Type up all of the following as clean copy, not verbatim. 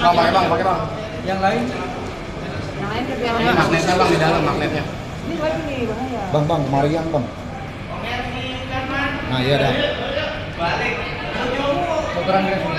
pakai bang. Yang lain? Yang lain lebih Ini magnetnya bang di dalam magnetnya. Ini lagi nih bahaya. Bang, kemarian bang. Nah iya dah. Ukuran dia sini.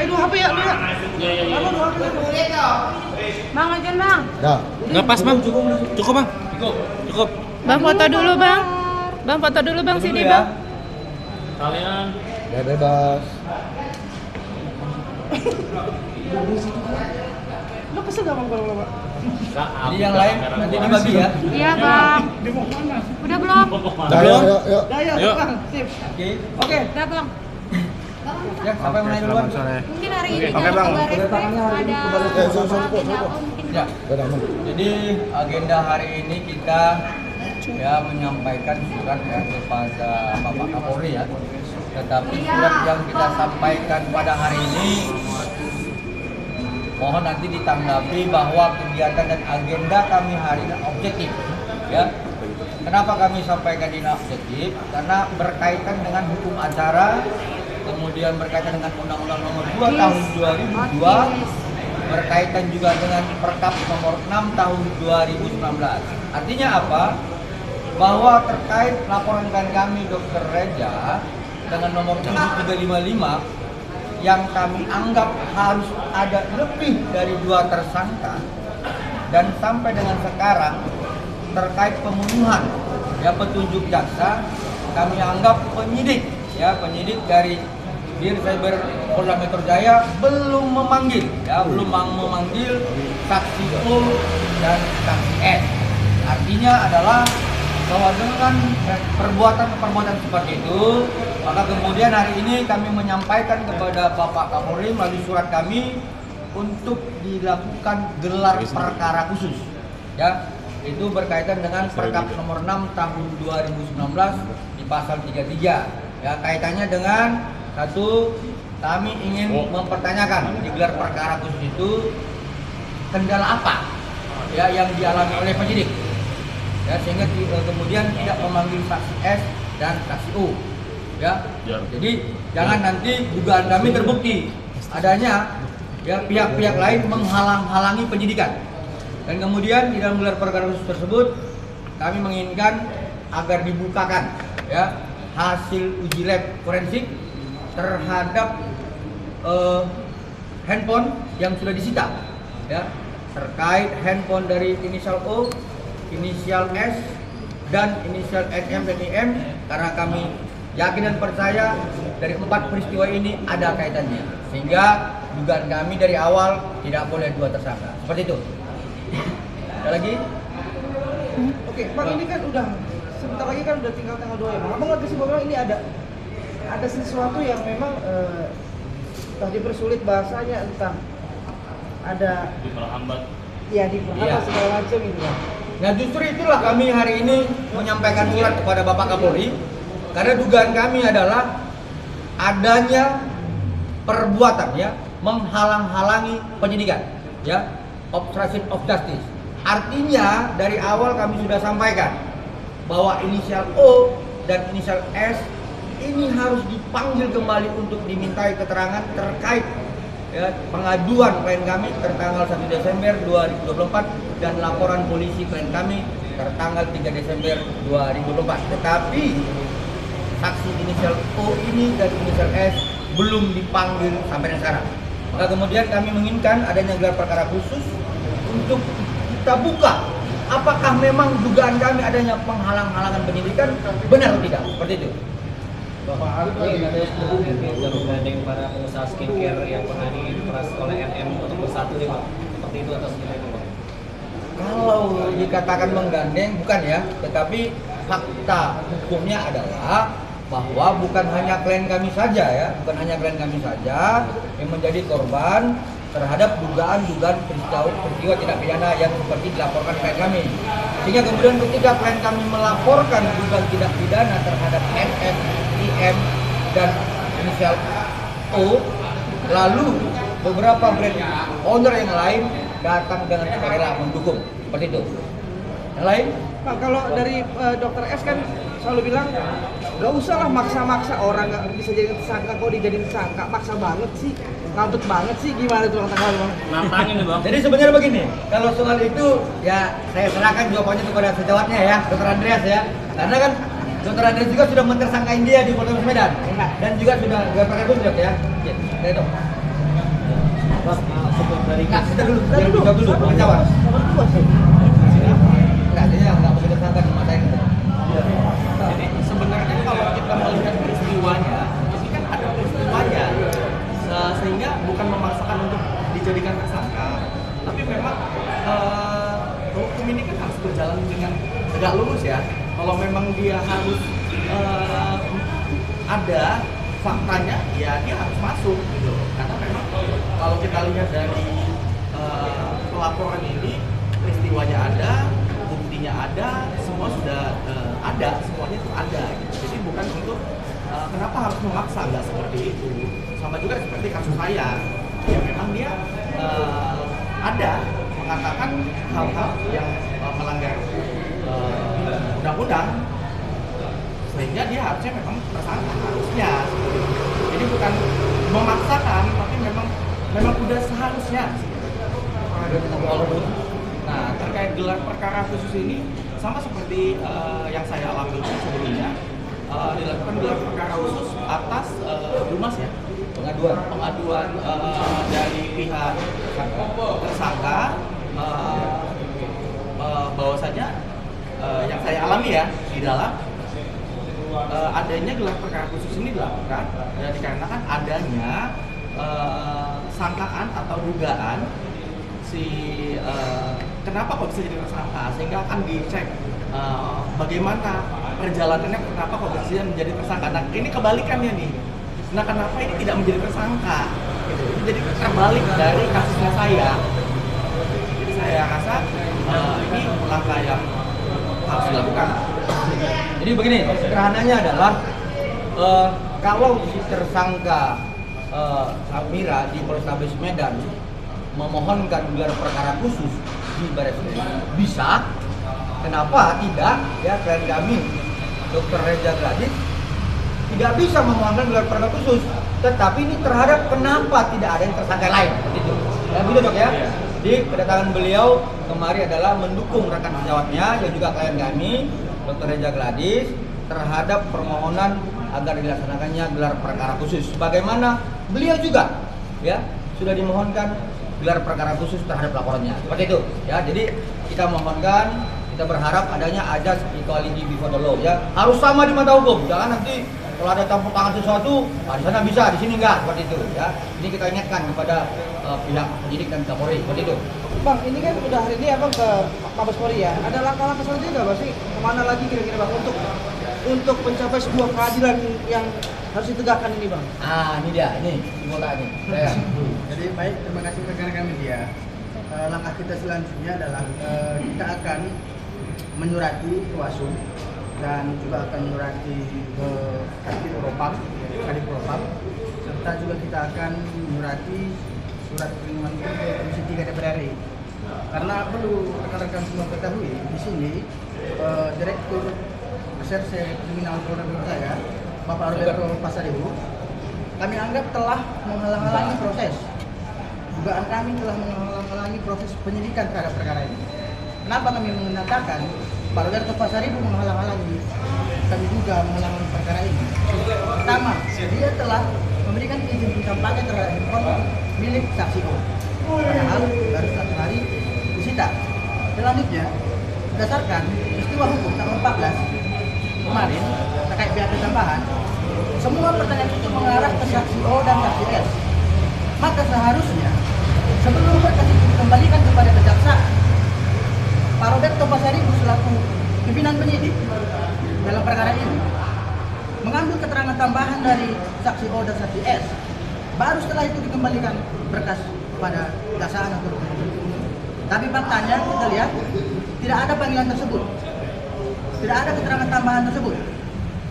Dua HP ya, lu ya? Iya. Dua HP. Bang, ajan bang. Dah. Nggak pas bang, cukup bang, cukup. Bang foto dulu bang. Bang foto dulu bang sini ya. bang. Kalian Ya bebas. Lu kesel gak bang kalau lama? Jadi yang lain nanti dibagi ya. Iya bang. Udah belum? Dah, yuk. Yuk. Bang, sip. Oke, udah bang. Ya, siapa yang mulai duluan? Mungkin hari ini Oke, Bang. kabar reskrim ada agenda mungkin. Ya. Jadi agenda hari ini kita ya menyampaikan surat ya kepada Bapak Kapolri ya. Tetapi surat yang kita sampaikan pada hari ini mohon nanti ditanggapi bahwa kegiatan dan agenda kami hari ini objektif ya. Kenapa kami sampaikan ini objektif? Karena berkaitan dengan hukum acara, kemudian berkaitan dengan Undang-Undang Nomor 2 Tahun 2002, berkaitan juga dengan Perkap Nomor 6 Tahun 2019. Artinya apa? Bahwa terkait laporan kami Dr. Reja dengan nomor 7355 yang kami anggap harus ada lebih dari 2 tersangka, dan sampai dengan sekarang terkait pembunuhan ya petunjuk jaksa kami anggap penyidik dari Dirsyber Polda Metro Jaya belum memanggil saksi O dan saksi S. Artinya adalah bahwa dengan perbuatan seperti itu, maka kemudian hari ini kami menyampaikan kepada Bapak Kapolri melalui surat kami untuk dilakukan gelar perkara khusus ya. Itu berkaitan dengan Perkap nomor 6 tahun 2019 di pasal 33 ya, kaitannya dengan satu, kami ingin mempertanyakan di gelar perkara khusus itu kendala apa ya yang dialami oleh penyidik ya, sehingga kemudian tidak memanggil saksi S dan saksi U ya. Jadi jangan nanti dugaan kami terbukti adanya ya pihak-pihak lain menghalang-halangi penyidikan. Dan kemudian di dalam gelar perkara khusus tersebut kami menginginkan agar dibukakan ya hasil uji lab forensik terhadap handphone yang sudah disita ya, terkait handphone dari inisial O, inisial S, dan inisial SM dan IM, karena kami yakin dan percaya dari 4 peristiwa ini ada kaitannya, sehingga dugaan kami dari awal tidak boleh 2 tersangka. Seperti itu. Ada lagi? Oke, Bang, ini kan udah sebentar lagi kan udah tinggal tanggal 2 ya, Bang. Abang nggak bisa bilang ini ada sesuatu yang memang entah dipersulit bahasanya, entah ada diperhambat. Ya diperhambat segala macam gitu, Bang. Nah justru itulah kami hari ini menyampaikan surat kepada Bapak Kapolri, karena dugaan kami adalah adanya perbuatan ya menghalang-halangi penyidikan ya, obstruction of justice. Artinya dari awal kami sudah sampaikan bahwa inisial O dan inisial S ini harus dipanggil kembali untuk dimintai keterangan terkait ya, pengaduan klien kami tertanggal 1 Desember 2024 dan laporan polisi klien kami tertanggal 3 Desember 2024. Tetapi saksi inisial O ini dan inisial S belum dipanggil sampai sekarang. Maka kemudian kami menginginkan adanya gelar perkara khusus untuk kita buka apakah memang dugaan kami adanya penghalang-halangan penyidikan benar atau tidak, seperti itu. Bapak ada menggandeng para pengusaha skincare yang pernah diperas oleh MM untuk bersatu nih Pak, seperti itu atau seperti itu Pak? Kalau dikatakan menggandeng bukan ya, tetapi fakta hukumnya adalah bahwa bukan hanya klien kami saja ya, bukan hanya klien kami saja yang menjadi korban terhadap dugaan-dugaan peristiwa tindak pidana yang seperti dilaporkan klien kami. Sehingga kemudian ketika klien kami melaporkan dugaan tindak pidana terhadap NM, IM, dan inisial O, lalu beberapa brand owner yang lain datang dengan sukarela mendukung, seperti itu. Yang lain? Pak, kalau dari Dokter S kan selalu bilang Gak usah lah maksa-maksa orang nggak bisa jadi tersangka, kok dijadiin tersangka, maksa banget sih, ngabut banget sih, gimana tuh Bang Tanggal Bang? Nantangin nih bang. Jadi sebenarnya begini, kalau soal itu ya saya serahkan jawabannya kepada sejawatnya ya, Dr. Andreas ya. Karena kan Dr. Andreas juga sudah mentersangkain dia di Polres Medan dan juga sudah pakai sudah ya. Ya, itu. Sebelum dari Nah, kita dulu, jangan dijawab dulu, penjawab. Sabar dulu sih. Enggak, dia nggak boleh tersangka di mata ini. Jadi sebenarnya kalau kita melihat peristiwanya, ini kan ada peristiwanya, sehingga bukan memaksakan untuk dijadikan tersangka, tapi memang hukum ini kan harus berjalan dengan tegak lurus ya. Kalau memang dia harus ada faktanya, ya dia harus masuk gitu. Karena memang kalau kita lihat dari pelaporan ini, peristiwanya ada, buktinya ada, semua sudah ada, semuanya itu ada. Gitu. Jadi bukan untuk kenapa harus memaksa, nggak seperti itu. Sama juga seperti kasus saya, ya memang dia ada mengatakan hal-hal yang melanggar undang-undang, sehingga dia harusnya memang tersangka harusnya. Jadi bukan memaksakan, tapi memang udah seharusnya. Nah, terkait gelar perkara khusus ini sama seperti yang saya alami sebelumnya, dilakukan gelar perkara khusus atas Dumas ya, pengaduan dari pihak tersangka, bahwasanya yang saya alami ya di dalam adanya gelar perkara khusus ini dilakukan dikarenakan adanya sangkaan atau dugaan si kenapa kok bisa jadi tersangka, sehingga akan dicek bagaimana perjalanannya, kenapa kok bisa menjadi tersangka. Nah ini kebalikannya nih, nah kenapa ini tidak menjadi tersangka gitu. Jadi terbalik dari kasusnya saya. Jadi saya rasa ini langkah yang harus dilakukan. Jadi begini, sederhananya adalah kalau si tersangka Amira di Polrestabes Medan memohonkan gelar perkara khusus di Barreskrim, bisa. Kenapa tidak? Ya, klien kami Dr. Reza Gladys tidak bisa memohonkan gelar perkara khusus. Tetapi ini terhadap kenapa tidak ada yang tersangka lain, begitu. Ya, begitu dok ya. Jadi kedatangan beliau kemari adalah mendukung rekan sejawatnya yang juga klien kami Dr. Reza Gladys terhadap permohonan agar dilaksanakannya gelar perkara khusus. Bagaimana beliau juga ya sudah dimohonkan gelar perkara khusus terhadap laporannya. Seperti itu ya. Jadi kita mohonkan, kita berharap adanya ajas equality before the law ya. Harus sama di mata hukum. Jangan nanti kalau ada campur tangan sesuatu, di sana bisa, di sini enggak, seperti itu ya. Ini kita ingatkan kepada pihak penyidik dan Kapolri, seperti itu. Bang, ini kan udah hari ini abang ke Mabes Polri ya. Ada langkah-langkah selanjutnya nggak Bang sih? Kemana lagi kira-kira Bang untuk mencapai sebuah keadilan yang harus ditegakkan ini Bang? Ah, ini dia, ini bola nih. Ya. Jadi baik, terima kasih rekan-rekan media. Langkah kita selanjutnya adalah kita akan menyurati Wasum dan juga akan menyurati ke Kadif Propam, serta juga kita akan menyurati surat perlindungan ke Komisi 3 DPR RI. Karena perlu rekan-rekan semua ketahui, di sini Direktur Reserse Kriminal Polda Metro Jaya, Bapak Roberto Pasaribu, kami anggap telah menghalang-halangi proses. Dugaan kami telah menghalang-halangi proses penyidikan terhadap perkara ini. Kenapa kami mengatakan Pak Roberto Pasaribu menghalang-halangi? Kami juga menghalangi perkara ini. Pertama, dia telah memberikan izin kampanye terhadap handphone milik saksi O. Padahal baru 1 hari disita. Selanjutnya, berdasarkan peristiwa hukum tanggal 14 kemarin terkait BAP tambahan, semua pertanyaan itu mengarah ke saksi O dan saksi S. Maka seharusnya sebelum berkas itu dikembalikan kepada kejaksaan, Pak Roberto Pasaribu selaku pimpinan penyidik dalam perkara ini mengambil keterangan tambahan dari saksi O dan saksi S. Baru setelah itu dikembalikan berkas kepada kejaksaan atau tapi faktanya kita lihat tidak ada panggilan tersebut, tidak ada keterangan tambahan tersebut,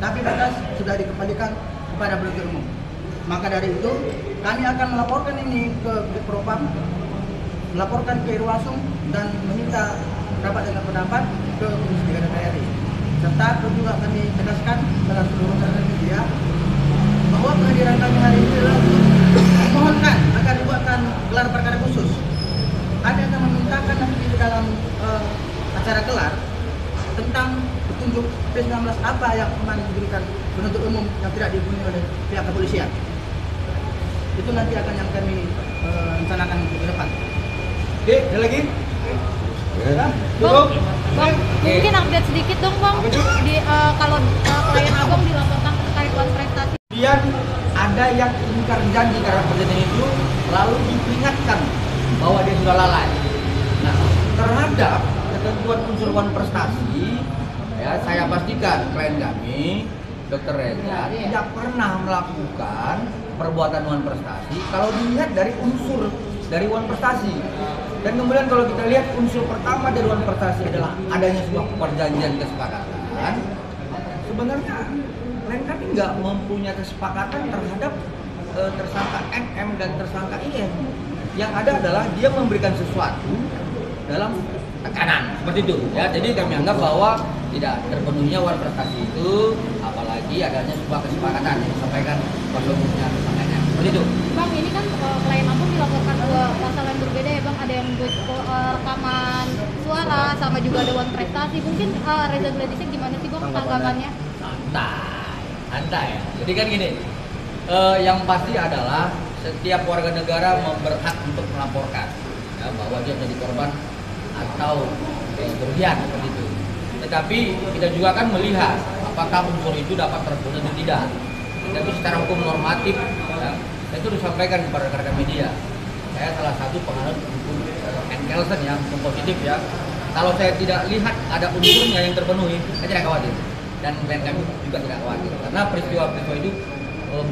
tapi berkas sudah dikembalikan kepada penuntut umum. Maka dari itu kami akan melaporkan ini ke Propam, melaporkan ke Irwasum dan meminta rapat dengan pendapat ke Komisi 3 DPR RI. serta juga kami tegaskan dalam seluruh rekan media bahwa kehadiran kami hari ini adalah untuk memohonkan agar dibuatkan gelar perkara khusus. Ada yang memintakan nanti di dalam acara gelar tentang petunjuk P19 apa yang kemarin diberikan penuntut umum yang tidak dipenuhi oleh pihak kepolisian. Itu nanti akan yang kami rencanakan ke depan. Oke, ada lagi? Ya. Cukup? Bang, mungkin update sedikit dong bang. Kalau klien abang dilaporkan terkait uang prestasi. Kemudian ada yang ingkar janji karena kejadian itu lalu diperingatkan bahwa dia sudah lalai. Nah, terhadap ketentuan unsur wan prestasi, ya saya pastikan klien kami, Dr. Reza, tidak pernah melakukan perbuatan wan prestasi kalau dilihat dari unsur dari wan prestasi. Dan kemudian kalau kita lihat unsur pertama dari wan prestasi adalah adanya sebuah perjanjian kesepakatan. Sebenarnya klien kami nggak mempunyai kesepakatan terhadap tersangka NM dan tersangka IM. Yang ada adalah dia memberikan sesuatu dalam tekanan seperti itu ya. Jadi kami anggap bahwa tidak terpenuhinya wan prestasi itu, apalagi adanya sebuah kesepakatan yang disampaikan kuasa hukumnya tersangka NM seperti itu. Bang, ini kan klien abang dilaporkan dua pasal yang berbeda ya bang. Ada yang buat rekaman suara sama juga ada uang prestasi. Mungkin Reza Gladysnya gimana sih bang tanggapannya? Santai ya. Jadi kan gini, yang pasti adalah setiap warga negara berhak untuk melaporkan ya, bahwa dia menjadi korban atau kerugian seperti itu. Tetapi kita juga kan melihat apakah unsur itu dapat terpenuhi atau tidak. Tapi secara hukum normatif, ya, saya itu disampaikan kepada rekan media. Saya salah satu penganut hukum Kelsen yang hukum positif ya. Kalau saya tidak lihat ada unsurnya yang terpenuhi, saya tidak khawatir. Dan klien kami juga tidak khawatir. Karena peristiwa-peristiwa itu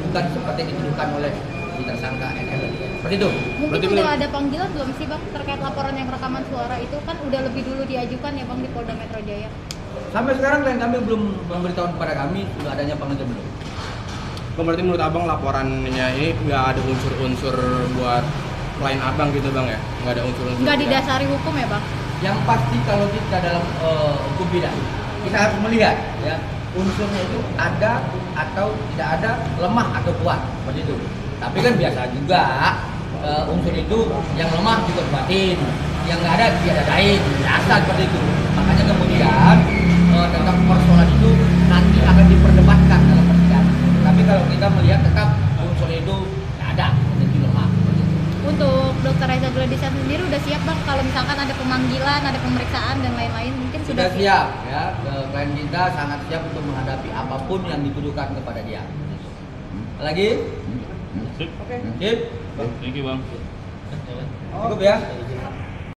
bukan seperti yang dituduhkan oleh si tersangka NL. Seperti itu. Mungkin udah ada panggilan belum sih bang terkait laporan yang rekaman suara itu kan udah lebih dulu diajukan ya bang di Polda Metro Jaya. Sampai sekarang klien kami belum memberitahu kepada kami sudah adanya panggilan belum. Berarti menurut abang laporannya ini nggak ada unsur-unsur buat klien abang gitu bang ya? Nggak ada unsur-unsur? Nggak didasari hukum ya bang? Yang pasti kalau kita dalam hukum pidana, kita harus melihat ya unsurnya itu ada atau tidak ada, lemah atau kuat seperti itu. Tapi kan biasa juga unsur itu yang lemah juga dibatin, yang nggak ada diadain, biasa seperti itu. Makanya kemudian tentang persoalan itu nanti akan diperdebatkan dalam persidangan. Tapi kalau kita melihat tetap unsur itu nggak ada, jadi lemah. Untuk Dr. Reza Gladysnya sendiri udah siap bang kalau misalkan ada pemanggilan, ada pemeriksaan dan lain-lain mungkin Sudah siap ya, klien kita sangat siap untuk menghadapi apapun yang dituduhkan kepada dia. Lagi? Sip. Sip? Thank you bang. Cukup ya?